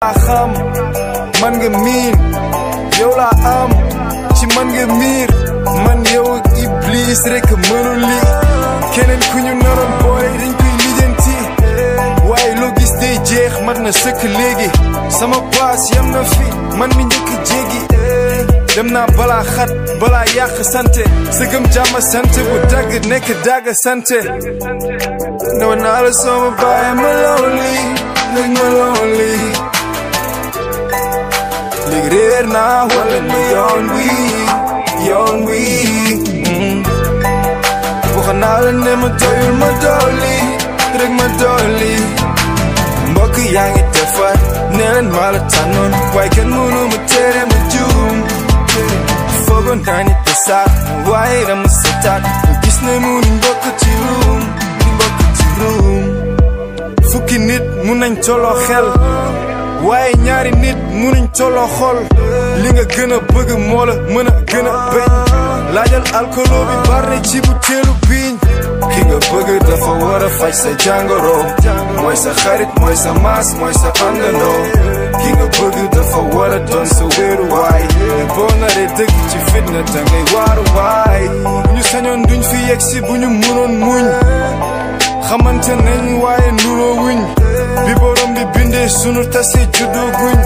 xam man nga miin yow laa am ci man nga miir man yow ak Iblis rek mënul li keneen ku ñu naroon boole dañ koy lijjanti waaye loo gis day jeex mat na sëkk léegi sama paas yam na fi man mi njëkk jéggi dem naa balaa xat balaa yàq sante sëgëm jàmm sante bu dagg nekk dagg sante newa naa la sama baay ma lonely léeg ma lonely léegi réer naa wala ma yoon wi waxa naa la ne ma doyul ma dolli rek ma dolli mbokk yaa ngi defar ne leen maa la tànnoon waaye kenn mënu ma tere ma juum foogoon naa ni te saat waaye dama setaat bu gis ne mënuñ bokk ci ruum fukki nit mun nañ tolloo xel waaye ñaari nit munuñ tolloo xol li nga gën a bëgg moo la mën a gën a bañ laajal alcoolo bi barne ci bu teelu biiñ ki nga bëgg dafa war a faj sa jàngoro mooy sa xarit mooy sa maas mooy sa àndandoo ki nga bëgg dafa war a doon sa wéeru waay boo naree dëgg ci fitna da ngay waaru waay bu ñu sañoon duñ fi yegsi bu ñu mënoon muñ xamante nañ waaye nuroo wuñ bi borom bi bindee sunu tase juddoo guñ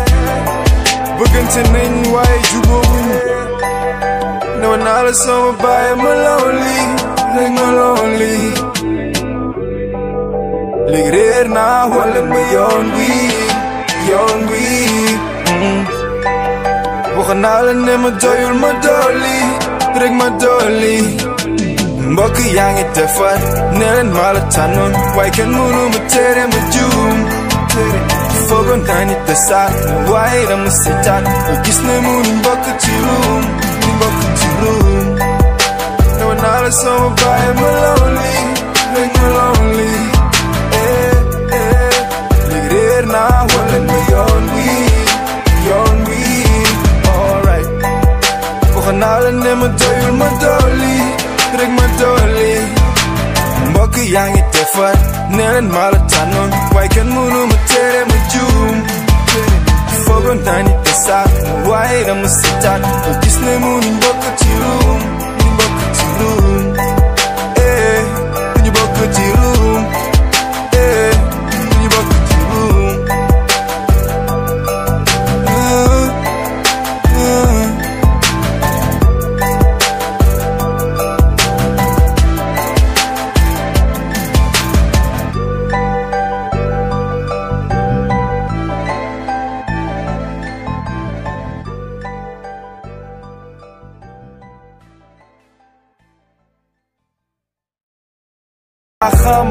bëggante nañ waaye juboo wuñ newa naa la sama baay ma lonely rek ma lonely léegi réer naa wala ma yoon wi waxa naa la ne ma doyul ma dolli rek ma dolli mbokk yaa ngi defar ne leen maa la tànnoon waaye kenn mënu ma tere ma juum foogoon naa ni te saat waaye dama setaat ba gis ne mënuñ bokk ci ruum newa naa la sama baay ma lonely rek ma lonely léegi réer naa wala ma yoon wi alright waxa naa la ne ma doyul ma dolli rek ma dolli mbokk yaa ngi defar ne leen maa la tànnoon waaye kenn mënu ma tere ma juum foogoon naa ni te saat waaye dama setaat ba gis ne mënuñ bokk ci ruum duñu bokk ci ruum duñu bokk ci ruum duñu bokk ci ruum xam